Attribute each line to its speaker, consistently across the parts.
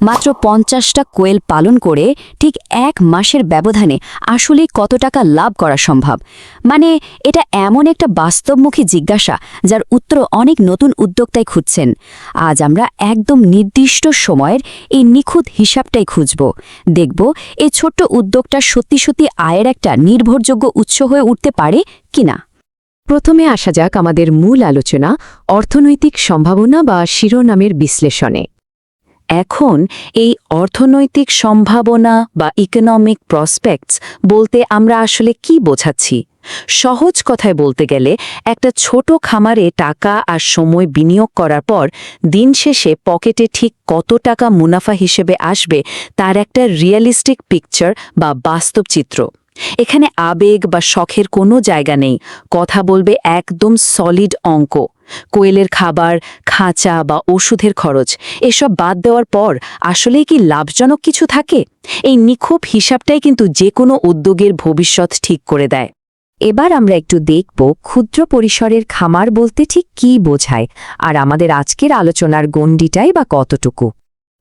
Speaker 1: মাত্র ৫০টা কোয়েল পালন করে ঠিক ১ মাসের ব্যবধানে আসলে কত টাকা লাভ করা সম্ভব? মানে এটা এমন একটা বাস্তবমুখী জিজ্ঞাসা যার উত্তর অনেক নতুন উদ্যোক্তাই খুঁজছেন। আজ আমরা একদম নির্দিষ্ট সময়ের এই নিখুঁত হিসাবটাই খুঁজব। দেখব এই ছোট্ট উদ্যোগটা সত্যি সত্যি আয়ের একটা নির্ভরযোগ্য উৎস হয়ে উঠতে পারে কিনা।
Speaker 2: প্রথমে আসা যাক আমাদের মূল আলোচনা অর্থনৈতিক সম্ভাবনা বা শিরোনামের বিশ্লেষণে। এখন এই অর্থনৈতিক সম্ভাবনা বা ইকোনমিক প্রসপেক্টস বলতে আমরা আসলে কি বোঝাচ্ছি? সহজ কথায় বলতে গেলে একটা ছোট খামারে টাকা আর সময় বিনিয়োগ করার পর দিন শেষে পকেটে ঠিক কত টাকা মুনাফা হিসেবে আসবে তার একটা রিয়েলিস্টিক পিকচার বা বাস্তব চিত্র। এখানে আবেগ বা শখের কোনো জায়গা নেই, কথা বলবে একদম সলিড অঙ্ক। কোয়েলের খাবার, খাঁচা বা ওষুধের খরচ এসব বাদ দেওয়ার পর আসলেই কি লাভজনক কিছু থাকে? এই নিখুঁত হিসাবটাই কিন্তু যে কোনো উদ্যোগের ভবিষ্যৎ ঠিক করে দেয়। এবার আমরা একটু দেখব ক্ষুদ্র পরিসরের খামার বলতে ঠিক কী বোঝায়, আর আমাদের আজকের আলোচনার গণ্ডিটাই বা কতটুকু।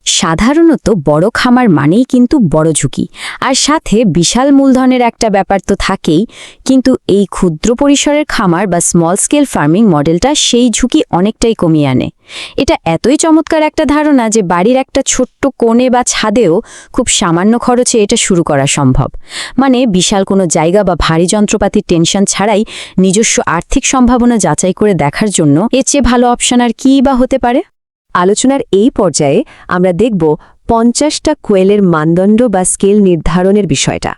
Speaker 1: সাধারণত বড় খামার মানেই কিন্তু বড় ঝুঁকি, আর সাথে বিশাল মূলধনের একটা ব্যাপার তো থাকেই। কিন্তু এই ক্ষুদ্র পরিসরের খামার বা স্মল স্কেল ফার্মিং মডেলটা সেই ঝুঁকি অনেকটাই কমিয়ে আনে। এটা এতই চমৎকার একটা ধারণা যে বাড়ির একটা ছোট্ট কোণে বা ছাদেও খুব সামান্য খরচে এটা শুরু করা সম্ভব। মানে বিশাল কোনো জায়গা বা ভারী যন্ত্রপাতির টেনশন ছাড়াই নিজস্ব আর্থিক সম্ভাবনা যাচাই করে দেখার জন্য এর চেয়ে ভালো অপশন আর কী বা হতে পারে?
Speaker 2: আলোচনার এই পর্যায়ে আমরা দেখব ৫০টা কোয়েলের মানদণ্ড বা স্কেল নির্ধারণের বিষয়টা।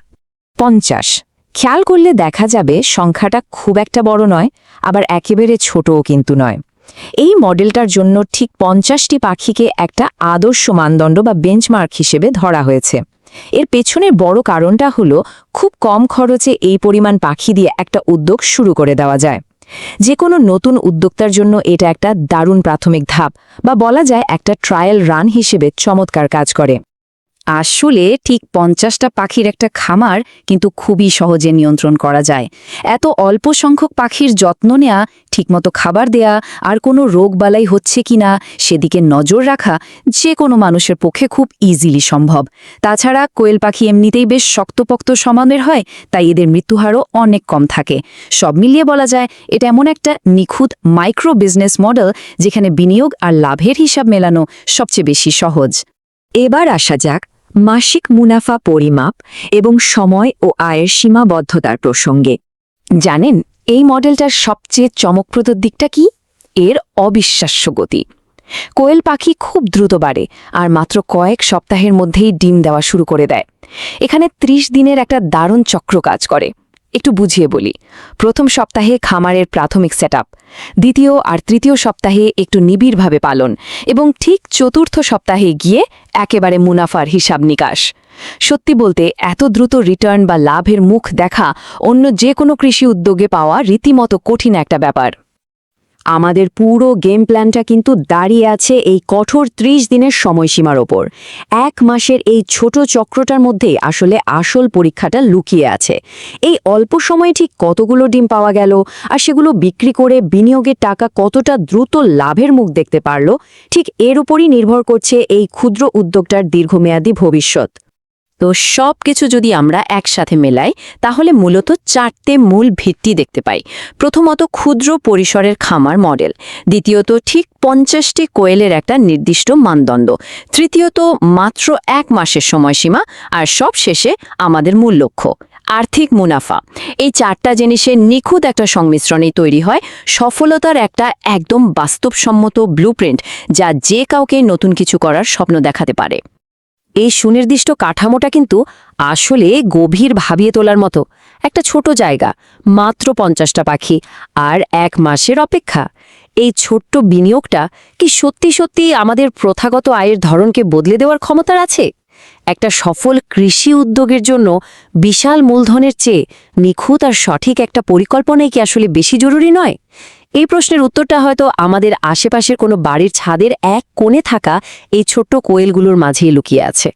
Speaker 2: ৫০ খেয়াল করলে দেখা যাবে সংখ্যাটা খুব একটা বড় নয়, আবার একেবারে ছোটও কিন্তু নয়। এই মডেলটার জন্য ঠিক ৫০টি পাখিকে একটা আদর্শ মানদণ্ড বা বেঞ্চমার্ক হিসেবে ধরা হয়েছে। এর পেছনের বড় কারণটা হলো খুব কম খরচে এই পরিমাণ পাখি দিয়ে একটা উদ্যোগ শুরু করে দেওয়া যায়। যে কোনো নতুন উদ্যোক্তার জন্য এটা একটা দারুণ প্রাথমিক ধাপ, বা বলা যায় একটা ট্রায়াল রান হিসেবে চমৎকার কাজ করে।
Speaker 1: আসলে ঠিক ৫০টা পাখির একটা খামার কিন্তু খুবই সহজে নিয়ন্ত্রণ করা যায়। এত অল্প সংখ্যক পাখির যত্ন নেওয়া, ঠিকমতো খাবার দেয়া, আর কোনো রোগবালাই হচ্ছে কিনা সেদিকে নজর রাখা যে কোনো মানুষের পক্ষে খুব ইজিলি সম্ভব। তাছাড়া কোয়েল পাখি এমনিতেই বেশ শক্তপোক্ত সমানের হয়, তাই এদের মৃত্যুহারও অনেক কম থাকে। সব মিলিয়ে বলা যায় এটা এমন একটা নিখুঁত মাইক্রো বিজনেস মডেল যেখানে বিনিয়োগ আর লাভের হিসাব মেলানো সবচেয়ে বেশি সহজ।
Speaker 2: এবার আসা যাক মাসিক মুনাফা পরিমাপ এবং সময় ও আয়ের সীমাবদ্ধতার প্রসঙ্গে।
Speaker 1: জানেন এই মডেলটার সবচেয়ে চমকপ্রদ দিকটা কি? এর অবিশ্বাস্য গতি। কোয়েল পাখি খুব দ্রুত বাড়ে আর মাত্র কয়েক সপ্তাহের মধ্যেই ডিম দেওয়া শুরু করে দেয়। এখানে ৩০ দিনের একটা দারুণ চক্র কাজ করে। একটু বুঝিয়ে বলি। প্রথম সপ্তাহে খামারের প্রাথমিক সেটআপ, দ্বিতীয় আর তৃতীয় সপ্তাহে একটু নিবিড়ভাবে পালন, এবং ঠিক চতুর্থ সপ্তাহে গিয়ে একেবারে মুনাফার হিসাব নিকাশ। সত্যি বলতে এত দ্রুত রিটার্ন বা লাভের মুখ দেখা অন্য যে কোনো কৃষি উদ্যোগে পাওয়া রীতিমতো কঠিন একটা ব্যাপার।
Speaker 2: আমাদের পুরো গেম প্ল্যানটা কিন্তু দাঁড়িয়ে আছে এই কঠোর ৩০ দিনের সময়সীমার ওপর। ১ মাসের এই ছোট চক্রটার মধ্যেই আসলে আসল পরীক্ষাটা লুকিয়ে আছে। এই অল্প সময়ে ঠিক কতগুলো ডিম পাওয়া গেল, আর সেগুলো বিক্রি করে বিনিয়োগের টাকা কতটা দ্রুত লাভের মুখ দেখতে পারল, ঠিক এর উপরই নির্ভর করছে এই ক্ষুদ্র উদ্যোগটার দীর্ঘমেয়াদী ভবিষ্যৎ।
Speaker 1: তো সব কিছু যদি আমরা একসাথে মেলাই তাহলে মূলত ৪টে মূল ভিত্তি দেখতে পাই। প্রথমত ক্ষুদ্র পরিসরের খামার মডেল, দ্বিতীয়ত ঠিক ৫০টি কোয়েলের একটা নির্দিষ্ট মানদণ্ড, তৃতীয়ত মাত্র ১ মাসের সময়সীমা, আর সব শেষে আমাদের মূল লক্ষ্য আর্থিক মুনাফা। এই ৪টা জিনিসের নিখুঁত একটা সংমিশ্রণেই তৈরি হয় সফলতার একটা একদম বাস্তবসম্মত ব্লুপ্রিন্ট, যা যে কাউকে নতুন কিছু করার স্বপ্ন দেখাতে পারে।
Speaker 2: এই সুনির্দিষ্ট কাঠামোটা কিন্তু আসলে গভীর ভাবিয়ে তোলার মতো। একটা ছোট জায়গা, মাত্র ৫০টা পাখি, আর ১ মাসের অপেক্ষা। এই ছোট্ট বিনিয়োগটা কি সত্যি সত্যি আমাদের প্রথাগত আয়ের ধরনকে বদলে দেওয়ার ক্ষমতার আছে? একটা সফল কৃষি উদ্যোগের জন্য বিশাল মূলধনের চেয়ে নিখুঁত আর সঠিক একটা পরিকল্পনাই কি আসলে বেশি জরুরি নয়? এই প্রশ্নের উত্তরটা হয়তো আমাদের আশেপাশের কোনো বাড়ির ছাদের এক কোণে থাকা এই ছোট্ট কোয়েলগুলোর মাঝেই লুকিয়ে আছে।